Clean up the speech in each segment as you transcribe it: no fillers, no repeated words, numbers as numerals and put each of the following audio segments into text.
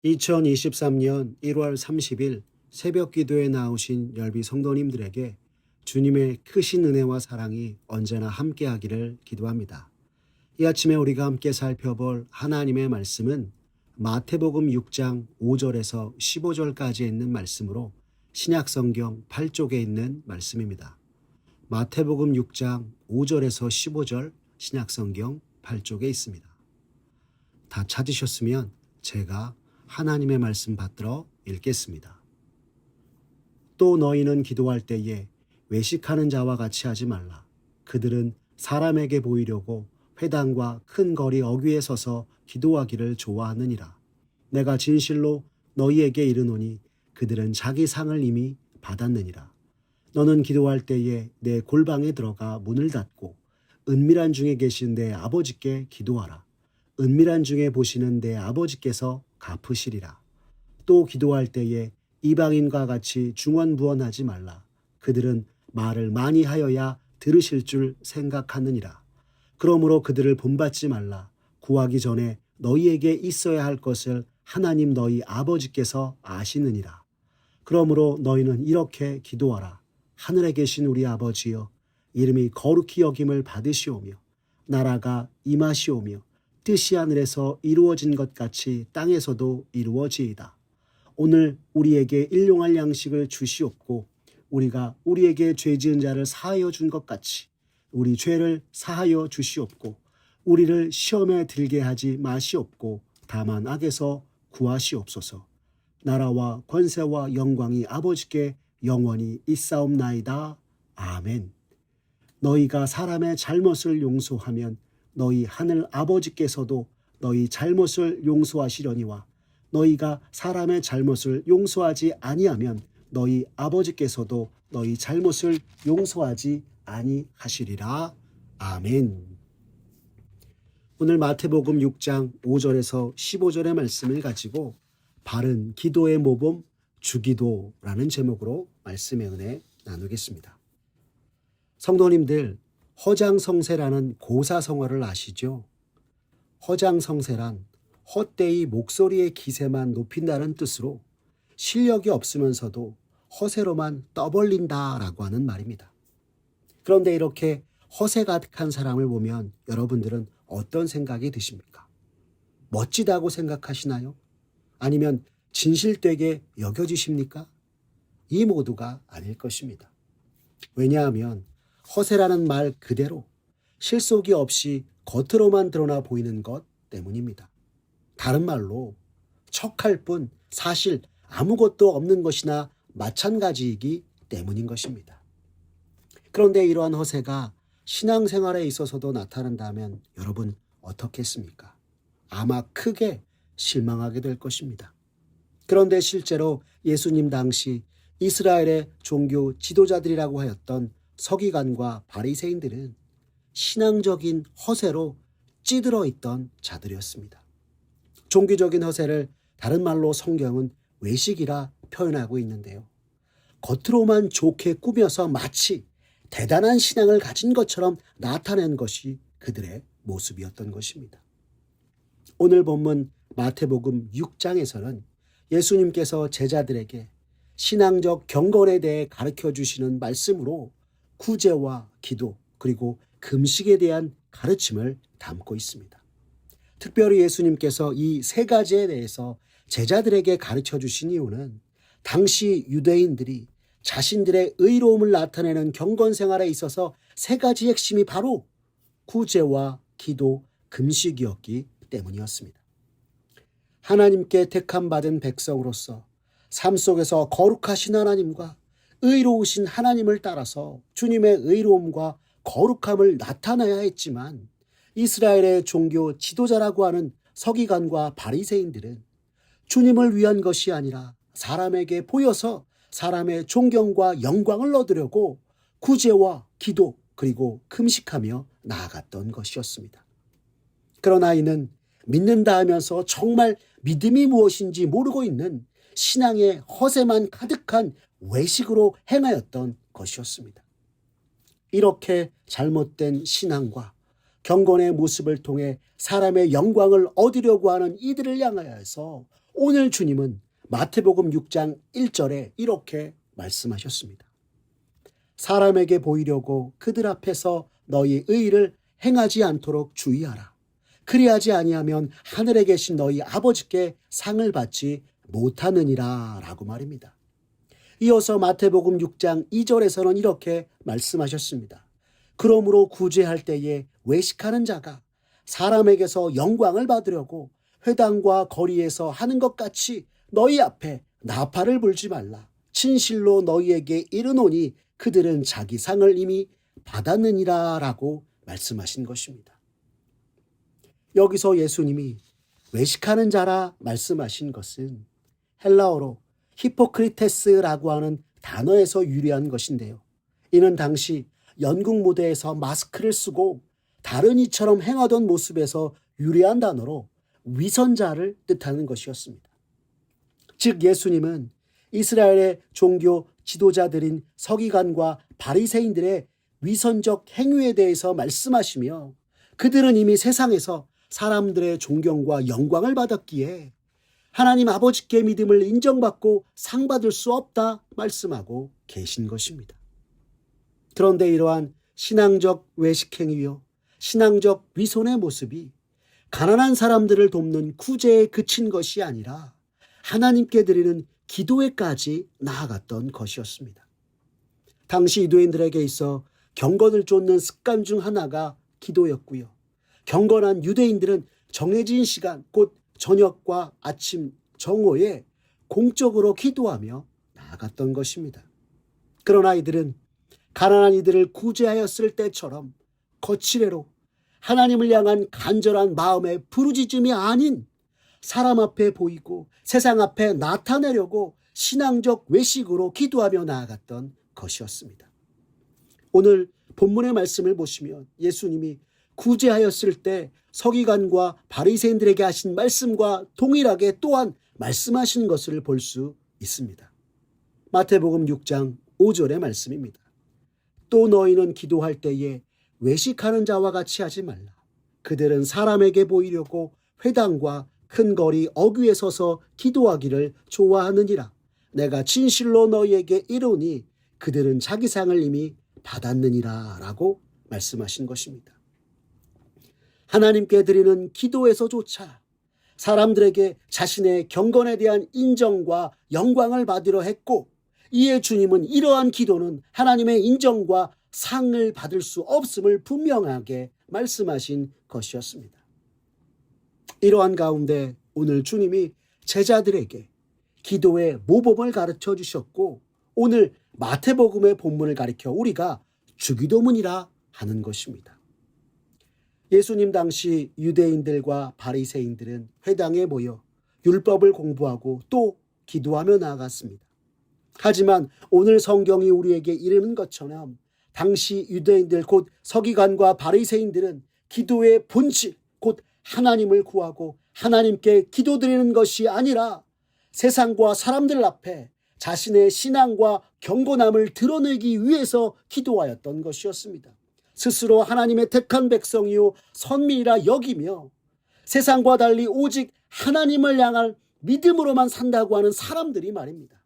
2023년 1월 30일 새벽 기도에 나오신 열비 성도님들에게 주님의 크신 은혜와 사랑이 언제나 함께하기를 기도합니다. 이 아침에 우리가 함께 살펴볼 하나님의 말씀은 마태복음 6장 5절에서 15절까지 있는 말씀으로 신약성경 8쪽에 있는 말씀입니다. 마태복음 6장 5절에서 15절 신약성경 8쪽에 있습니다. 다 찾으셨으면 제가 하나님의 말씀 받들어 읽겠습니다. 또 너희는 기도할 때에 외식하는 자와 같이 하지 말라. 그들은 사람에게 보이려고 회당과 큰 거리 어귀에 서서 기도하기를 좋아하느니라. 내가 진실로 너희에게 이르노니 그들은 자기 상을 이미 받았느니라. 너는 기도할 때에 내 골방에 들어가 문을 닫고 은밀한 중에 계신 내 아버지께 기도하라. 은밀한 중에 보시는 내 아버지께서 갚으시리라. 또 기도할 때에 이방인과 같이 중언부언하지 말라. 그들은 말을 많이 하여야 들으실 줄 생각하느니라. 그러므로 그들을 본받지 말라. 구하기 전에 너희에게 있어야 할 것을 하나님 너희 아버지께서 아시느니라. 그러므로 너희는 이렇게 기도하라. 하늘에 계신 우리 아버지여, 이름이 거룩히 여김을 받으시오며 나라가 임하시오며 뜻이 하늘에서 이루어진 것 같이 땅에서도 이루어지이다. 오늘 우리에게 일용할 양식을 주시옵고 우리가 우리에게 죄 지은 자를 사하여 준 것 같이 우리 죄를 사하여 주시옵고 우리를 시험에 들게 하지 마시옵고 다만 악에서 구하시옵소서. 나라와 권세와 영광이 아버지께 영원히 있사옵나이다. 아멘. 너희가 사람의 잘못을 용서하면 너희 하늘 아버지께서도 너희 잘못을 용서하시려니와 너희가 사람의 잘못을 용서하지 아니하면 너희 아버지께서도 너희 잘못을 용서하지 아니하시리라. 아멘. 오늘 마태복음 6장 5절에서 15절의 말씀을 가지고 바른 기도의 모범 주기도라는 제목으로 말씀의 은혜 나누겠습니다. 성도님들, 허장성세라는 고사성어를 아시죠? 허장성세란 헛되이 목소리의 기세만 높인다는 뜻으로 실력이 없으면서도 허세로만 떠벌린다라고 하는 말입니다. 그런데 이렇게 허세 가득한 사람을 보면 여러분들은 어떤 생각이 드십니까? 멋지다고 생각하시나요? 아니면 진실되게 여겨지십니까? 이 모두가 아닐 것입니다. 왜냐하면 허세라는 말 그대로 실속이 없이 겉으로만 드러나 보이는 것 때문입니다. 다른 말로 척할 뿐 사실 아무것도 없는 것이나 마찬가지이기 때문인 것입니다. 그런데 이러한 허세가 신앙생활에 있어서도 나타난다면 여러분 어떻겠습니까? 아마 크게 실망하게 될 것입니다. 그런데 실제로 예수님 당시 이스라엘의 종교 지도자들이라고 하였던 서기관과 바리새인들은 신앙적인 허세로 찌들어 있던 자들이었습니다. 종교적인 허세를 다른 말로 성경은 외식이라 표현하고 있는데요. 겉으로만 좋게 꾸며서 마치 대단한 신앙을 가진 것처럼 나타낸 것이 그들의 모습이었던 것입니다. 오늘 본문 마태복음 6장에서는 예수님께서 제자들에게 신앙적 경건에 대해 가르쳐 주시는 말씀으로 구제와 기도 그리고 금식에 대한 가르침을 담고 있습니다. 특별히 예수님께서 이 세 가지에 대해서 제자들에게 가르쳐 주신 이유는 당시 유대인들이 자신들의 의로움을 나타내는 경건 생활에 있어서 세 가지 핵심이 바로 구제와 기도, 금식이었기 때문이었습니다. 하나님께 택함받은 백성으로서 삶 속에서 거룩하신 하나님과 의로우신 하나님을 따라서 주님의 의로움과 거룩함을 나타내야 했지만 이스라엘의 종교 지도자라고 하는 서기관과 바리새인들은 주님을 위한 것이 아니라 사람에게 보여서 사람의 존경과 영광을 얻으려고 구제와 기도 그리고 금식하며 나아갔던 것이었습니다. 그러나 이는 믿는다 하면서 정말 믿음이 무엇인지 모르고 있는 신앙의 허세만 가득한 외식으로 행하였던 것이었습니다. 이렇게 잘못된 신앙과 경건의 모습을 통해 사람의 영광을 얻으려고 하는 이들을 향하여서 오늘 주님은 마태복음 6장 1절에 이렇게 말씀하셨습니다. 사람에게 보이려고 그들 앞에서 너희 의를 행하지 않도록 주의하라. 그리하지 아니하면 하늘에 계신 너희 아버지께 상을 받지 못하느니라 라고 말입니다. 이어서 마태복음 6장 2절에서는 이렇게 말씀하셨습니다. 그러므로 구제할 때에 외식하는 자가 사람에게서 영광을 받으려고 회당과 거리에서 하는 것 같이 너희 앞에 나팔을 불지 말라. 진실로 너희에게 이르노니 그들은 자기 상을 이미 받았느니라 라고 말씀하신 것입니다. 여기서 예수님이 외식하는 자라 말씀하신 것은 헬라어로 히포크리테스라고 하는 단어에서 유래한 것인데요. 이는 당시 연극 무대에서 마스크를 쓰고 다른 이처럼 행하던 모습에서 유래한 단어로 위선자를 뜻하는 것이었습니다. 즉 예수님은 이스라엘의 종교 지도자들인 서기관과 바리새인들의 위선적 행위에 대해서 말씀하시며 그들은 이미 세상에서 사람들의 존경과 영광을 받았기에 하나님 아버지께 믿음을 인정받고 상 받을 수 없다 말씀하고 계신 것입니다. 그런데 이러한 신앙적 외식행위요, 신앙적 위선의 모습이 가난한 사람들을 돕는 구제에 그친 것이 아니라 하나님께 드리는 기도에까지 나아갔던 것이었습니다. 당시 유대인들에게 있어 경건을 쫓는 습관 중 하나가 기도였고요. 경건한 유대인들은 정해진 시간, 곧 저녁과 아침 정오에 공적으로 기도하며 나아갔던 것입니다. 그러나 이들은 가난한 이들을 구제하였을 때처럼 거칠애로 하나님을 향한 간절한 마음의 부르짖음이 아닌 사람 앞에 보이고 세상 앞에 나타내려고 신앙적 외식으로 기도하며 나아갔던 것이었습니다. 오늘 본문의 말씀을 보시면 예수님이 구제하였을 때 서기관과 바리새인들에게 하신 말씀과 동일하게 또한 말씀하신 것을 볼 수 있습니다. 마태복음 6장 5절의 말씀입니다. 또 너희는 기도할 때에 외식하는 자와 같이 하지 말라. 그들은 사람에게 보이려고 회당과 큰 거리 어귀에 서서 기도하기를 좋아하느니라. 내가 진실로 너희에게 이르노니 그들은 자기 상을 이미 받았느니라 라고 말씀하신 것입니다. 하나님께 드리는 기도에서조차 사람들에게 자신의 경건에 대한 인정과 영광을 받으려 했고 이에 주님은 이러한 기도는 하나님의 인정과 상을 받을 수 없음을 분명하게 말씀하신 것이었습니다. 이러한 가운데 오늘 주님이 제자들에게 기도의 모범을 가르쳐 주셨고 오늘 마태복음의 본문을 가리켜 우리가 주기도문이라 하는 것입니다. 예수님 당시 유대인들과 바리새인들은 회당에 모여 율법을 공부하고 또 기도하며 나아갔습니다. 하지만 오늘 성경이 우리에게 이르는 것처럼 당시 유대인들 곧 서기관과 바리새인들은 기도의 본질 곧 하나님을 구하고 하나님께 기도드리는 것이 아니라 세상과 사람들 앞에 자신의 신앙과 경건함을 드러내기 위해서 기도하였던 것이었습니다. 스스로 하나님의 택한 백성이요 선민이라 여기며 세상과 달리 오직 하나님을 향한 믿음으로만 산다고 하는 사람들이 말입니다.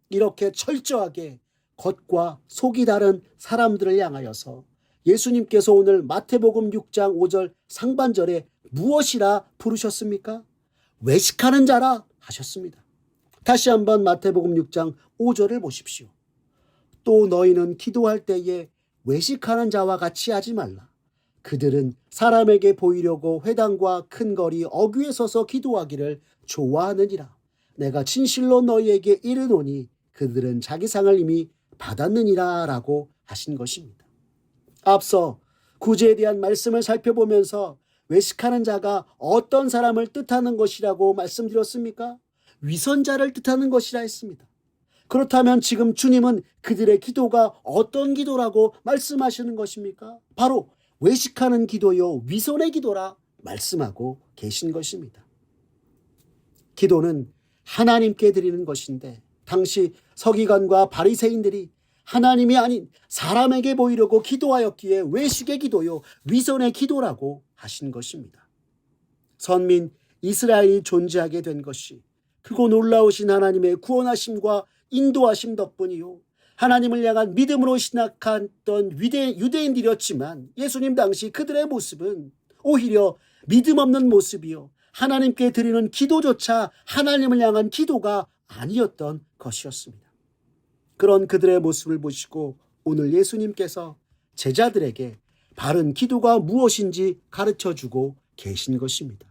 이렇게 철저하게 겉과 속이 다른 사람들을 향하여서 예수님께서 오늘 마태복음 6장 5절 상반절에 무엇이라 부르셨습니까? 외식하는 자라 하셨습니다. 다시 한번 마태복음 6장 5절을 보십시오. 또 너희는 기도할 때에 외식하는 자와 같이 하지 말라. 그들은 사람에게 보이려고 회당과 큰 거리 어귀에 서서 기도하기를 좋아하느니라. 내가 진실로 너희에게 이르노니 그들은 자기 상을 이미 받았느니라 라고 하신 것입니다. 앞서 구제에 대한 말씀을 살펴보면서 외식하는 자가 어떤 사람을 뜻하는 것이라고 말씀드렸습니까? 위선자를 뜻하는 것이라 했습니다. 그렇다면 지금 주님은 그들의 기도가 어떤 기도라고 말씀하시는 것입니까? 바로 외식하는 기도요 위선의 기도라 말씀하고 계신 것입니다. 기도는 하나님께 드리는 것인데 당시 서기관과 바리새인들이 하나님이 아닌 사람에게 보이려고 기도하였기에 외식의 기도요 위선의 기도라고 하신 것입니다. 선민 이스라엘이 존재하게 된 것이 크고 놀라우신 하나님의 구원하심과 인도하심 덕분이요 하나님을 향한 믿음으로 신학했던 유대인들이었지만 예수님 당시 그들의 모습은 오히려 믿음 없는 모습이요 하나님께 드리는 기도조차 하나님을 향한 기도가 아니었던 것이었습니다. 그런 그들의 모습을 보시고 오늘 예수님께서 제자들에게 바른 기도가 무엇인지 가르쳐주고 계신 것입니다.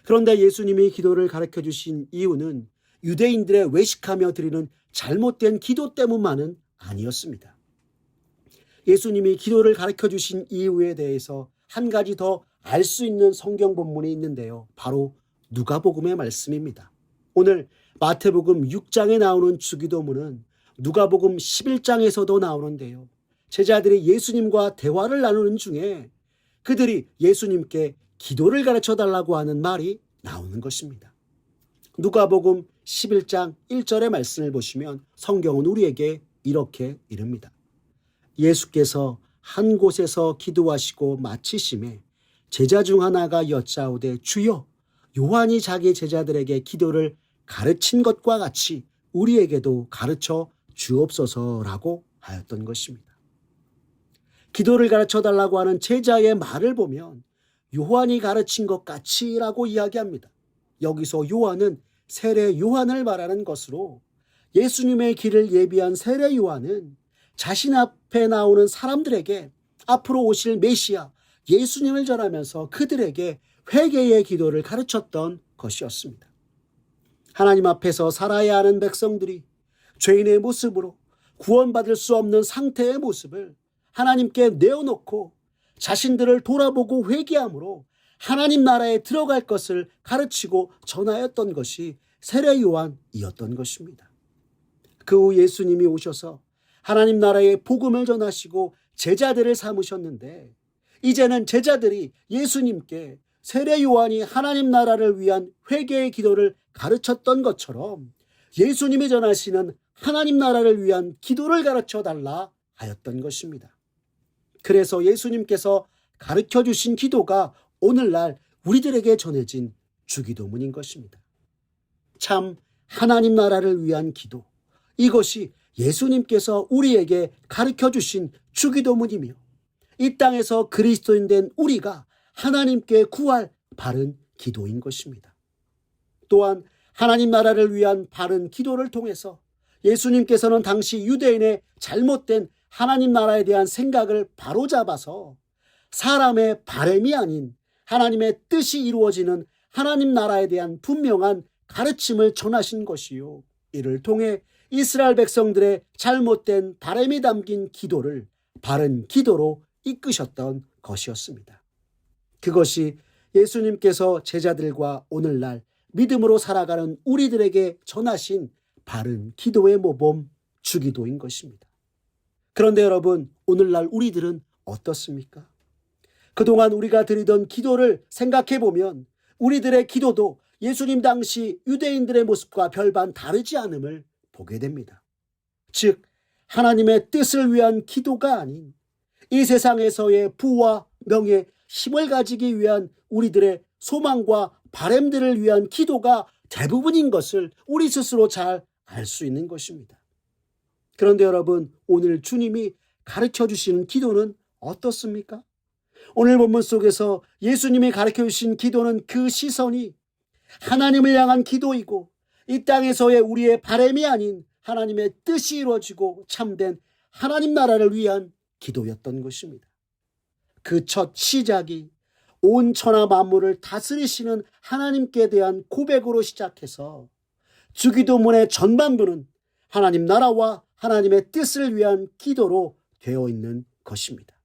그런데 예수님이 기도를 가르쳐 주신 이유는 유대인들의 외식하며 드리는 잘못된 기도 때문만은 아니었습니다. 예수님이 기도를 가르쳐 주신 이유에 대해서 한 가지 더 알 수 있는 성경 본문이 있는데요. 바로 누가복음의 말씀입니다. 오늘 마태복음 6장에 나오는 주기도문은 누가복음 11장에서도 나오는데요. 제자들이 예수님과 대화를 나누는 중에 그들이 예수님께 기도를 가르쳐 달라고 하는 말이 나오는 것입니다. 누가복음 11장 1절의 말씀을 보시면 성경은 우리에게 이렇게 이릅니다. 예수께서 한 곳에서 기도하시고 마치심에 제자 중 하나가 여짜오되 주여 요한이 자기 제자들에게 기도를 가르친 것과 같이 우리에게도 가르쳐 주옵소서라고 하였던 것입니다. 기도를 가르쳐 달라고 하는 제자의 말을 보면 요한이 가르친 것 같이라고 이야기합니다. 여기서 요한은 세례 요한을 말하는 것으로 예수님의 길을 예비한 세례 요한은 자신 앞에 나오는 사람들에게 앞으로 오실 메시아 예수님을 전하면서 그들에게 회개의 기도를 가르쳤던 것이었습니다. 하나님 앞에서 살아야 하는 백성들이 죄인의 모습으로 구원받을 수 없는 상태의 모습을 하나님께 내어놓고 자신들을 돌아보고 회개함으로 하나님 나라에 들어갈 것을 가르치고 전하였던 것이 세례 요한이었던 것입니다. 그 후 예수님이 오셔서 하나님 나라의 복음을 전하시고 제자들을 삼으셨는데 이제는 제자들이 예수님께 세례 요한이 하나님 나라를 위한 회개의 기도를 가르쳤던 것처럼 예수님이 전하시는 하나님 나라를 위한 기도를 가르쳐 달라 하였던 것입니다. 그래서 예수님께서 가르쳐 주신 기도가 오늘날 우리들에게 전해진 주기도문인 것입니다. 참 하나님 나라를 위한 기도, 이것이 예수님께서 우리에게 가르쳐 주신 주기도문이며 이 땅에서 그리스도인 된 우리가 하나님께 구할 바른 기도인 것입니다. 또한 하나님 나라를 위한 바른 기도를 통해서 예수님께서는 당시 유대인의 잘못된 하나님 나라에 대한 생각을 바로잡아서 사람의 바람이 아닌 하나님의 뜻이 이루어지는 하나님 나라에 대한 분명한 가르침을 전하신 것이요. 이를 통해 이스라엘 백성들의 잘못된 바람이 담긴 기도를 바른 기도로 이끄셨던 것이었습니다. 그것이 예수님께서 제자들과 오늘날 믿음으로 살아가는 우리들에게 전하신 바른 기도의 모범 주기도인 것입니다. 그런데 여러분, 오늘날 우리들은 어떻습니까? 그동안 우리가 드리던 기도를 생각해 보면 우리들의 기도도 예수님 당시 유대인들의 모습과 별반 다르지 않음을 보게 됩니다. 즉 하나님의 뜻을 위한 기도가 아닌 이 세상에서의 부와 명예, 힘을 가지기 위한 우리들의 소망과 바램들을 위한 기도가 대부분인 것을 우리 스스로 잘 알 수 있는 것입니다. 그런데 여러분, 오늘 주님이 가르쳐 주시는 기도는 어떻습니까? 오늘 본문 속에서 예수님이 가르쳐 주신 기도는 그 시선이 하나님을 향한 기도이고 이 땅에서의 우리의 바람이 아닌 하나님의 뜻이 이루어지고 참된 하나님 나라를 위한 기도였던 것입니다. 그 첫 시작이 온 천하 만물을 다스리시는 하나님께 대한 고백으로 시작해서 주기도문의 전반부는 하나님 나라와 하나님의 뜻을 위한 기도로 되어 있는 것입니다.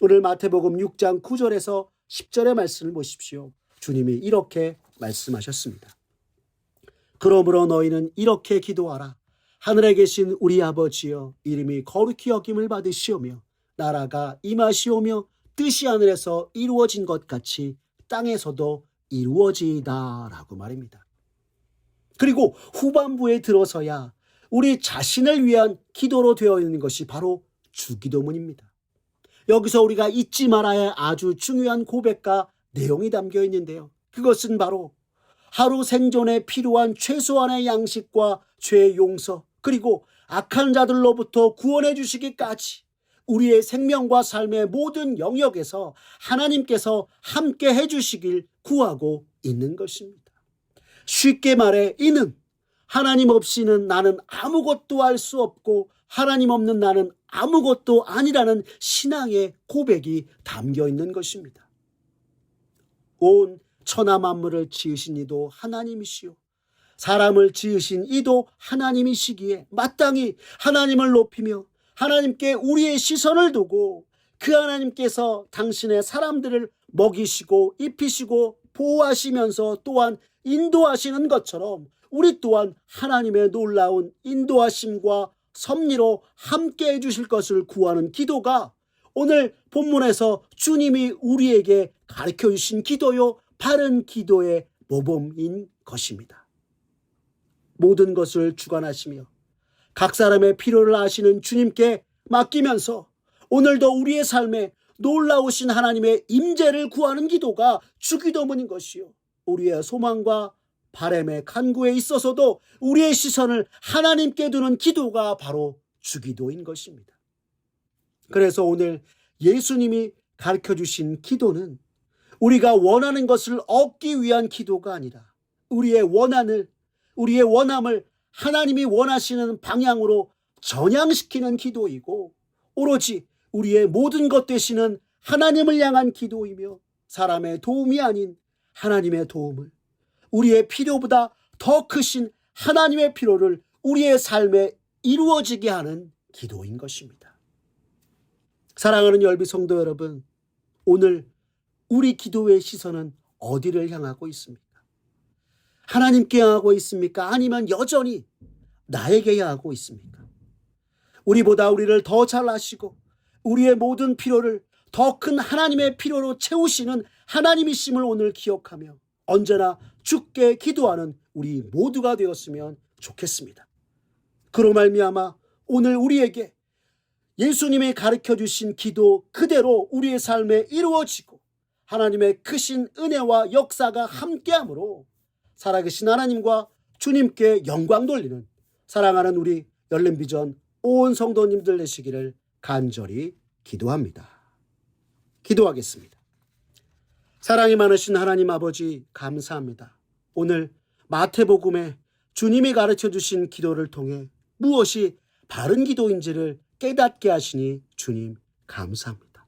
오늘 마태복음 6장 9절에서 10절의 말씀을 보십시오. 주님이 이렇게 말씀하셨습니다. 그러므로 너희는 이렇게 기도하라. 하늘에 계신 우리 아버지여, 이름이 거룩히 여김을 받으시오며 나라가 임하시오며 뜻이 하늘에서 이루어진 것 같이 땅에서도 이루어지이다 라고 말입니다. 그리고 후반부에 들어서야 우리 자신을 위한 기도로 되어 있는 것이 바로 주기도문입니다. 여기서 우리가 잊지 말아야 할 아주 중요한 고백과 내용이 담겨 있는데요. 그것은 바로 하루 생존에 필요한 최소한의 양식과 죄 용서, 그리고 악한 자들로부터 구원해 주시기까지 우리의 생명과 삶의 모든 영역에서 하나님께서 함께 해주시길 구하고 있는 것입니다. 쉽게 말해 이는 하나님 없이는 나는 아무것도 할 수 없고 하나님 없는 나는 아무것도 아니라는 신앙의 고백이 담겨 있는 것입니다. 온 천하 만물을 지으신 이도 하나님이시요 사람을 지으신 이도 하나님이시기에 마땅히 하나님을 높이며 하나님께 우리의 시선을 두고 그 하나님께서 당신의 사람들을 먹이시고 입히시고 보호하시면서 또한 인도하시는 것처럼 우리 또한 하나님의 놀라운 인도하심과 섭리로 함께 해주실 것을 구하는 기도가 오늘 본문에서 주님이 우리에게 가르쳐 주신 기도요, 바른 기도의 모범인 것입니다. 모든 것을 주관하시며 각 사람의 필요를 아시는 주님께 맡기면서 오늘도 우리의 삶에 놀라우신 하나님의 임재를 구하는 기도가 주기도문인 것이요, 우리의 소망과 바람의 간구에 있어서도 우리의 시선을 하나님께 두는 기도가 바로 주기도인 것입니다. 그래서 오늘 예수님이 가르쳐 주신 기도는 우리가 원하는 것을 얻기 위한 기도가 아니라 우리의 원함을 하나님이 원하시는 방향으로 전향시키는 기도이고 오로지 우리의 모든 것 되시는 하나님을 향한 기도이며 사람의 도움이 아닌 하나님의 도움을, 우리의 필요보다 더 크신 하나님의 필요를 우리의 삶에 이루어지게 하는 기도인 것입니다. 사랑하는 열비 성도 여러분, 오늘 우리 기도의 시선은 어디를 향하고 있습니까? 하나님께 향하고 있습니까? 아니면 여전히 나에게 향하고 있습니까? 우리보다 우리를 더 잘 아시고 우리의 모든 필요를 더 큰 하나님의 필요로 채우시는 하나님이심을 오늘 기억하며 언제나 주께 기도하는 우리 모두가 되었으면 좋겠습니다. 그로 말미암아 오늘 우리에게 예수님이 가르쳐 주신 기도 그대로 우리의 삶에 이루어지고 하나님의 크신 은혜와 역사가 함께하므로 살아계신 하나님과 주님께 영광 돌리는 사랑하는 우리 열린비전 온 성도님들 되시기를 간절히 기도합니다. 기도하겠습니다. 사랑이 많으신 하나님 아버지, 감사합니다. 오늘 마태복음에 주님이 가르쳐 주신 기도를 통해 무엇이 바른 기도인지를 깨닫게 하시니 주님 감사합니다.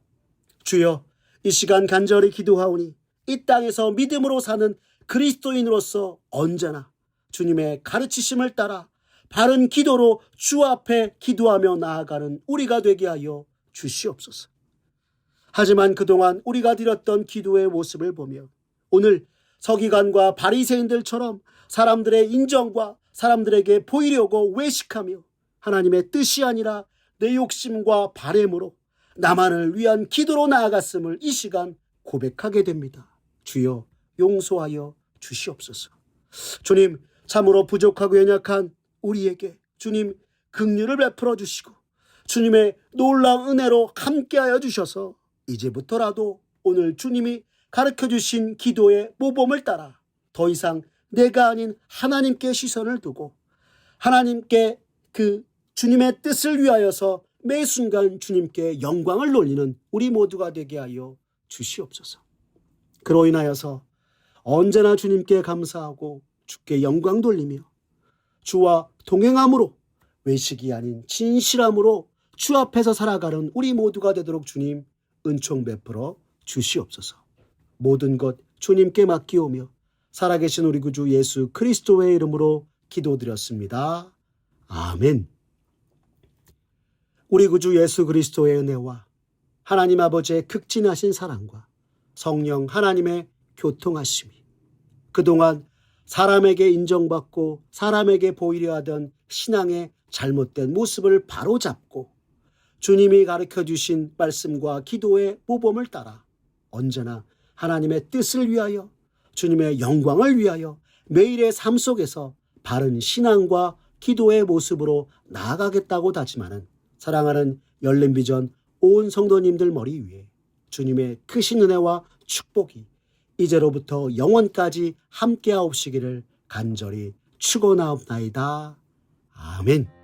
주여, 이 시간 간절히 기도하오니 이 땅에서 믿음으로 사는 그리스도인으로서 언제나 주님의 가르치심을 따라 바른 기도로 주 앞에 기도하며 나아가는 우리가 되게 하여 주시옵소서. 하지만 그동안 우리가 드렸던 기도의 모습을 보며 오늘 서기관과 바리새인들처럼 사람들의 인정과 사람들에게 보이려고 외식하며 하나님의 뜻이 아니라 내 욕심과 바램으로 나만을 위한 기도로 나아갔음을 이 시간 고백하게 됩니다. 주여 용서하여 주시옵소서. 주님, 참으로 부족하고 연약한 우리에게 주님 긍휼을 베풀어 주시고 주님의 놀라운 은혜로 함께하여 주셔서 이제부터라도 오늘 주님이 가르쳐 주신 기도의 모범을 따라 더 이상 내가 아닌 하나님께 시선을 두고 하나님께 그 주님의 뜻을 위하여서 매 순간 주님께 영광을 돌리는 우리 모두가 되게 하여 주시옵소서. 그로 인하여서 언제나 주님께 감사하고 주께 영광 돌리며 주와 동행함으로 외식이 아닌 진실함으로 주 앞에서 살아가는 우리 모두가 되도록 주님 은총 베풀어 주시옵소서. 모든 것 주님께 맡기오며 살아계신 우리 구주 예수 그리스도의 이름으로 기도드렸습니다. 아멘. 우리 구주 예수 그리스도의 은혜와 하나님 아버지의 극진하신 사랑과 성령 하나님의 교통하심이 그동안 사람에게 인정받고 사람에게 보이려 하던 신앙의 잘못된 모습을 바로잡고 주님이 가르쳐 주신 말씀과 기도의 모범을 따라 언제나 하나님의 뜻을 위하여 주님의 영광을 위하여 매일의 삶 속에서 바른 신앙과 기도의 모습으로 나아가겠다고 다짐하는 사랑하는 열린비전 온 성도님들 머리 위에 주님의 크신 은혜와 축복이 이제로부터 영원까지 함께하옵시기를 간절히 축원하옵나이다. 아멘.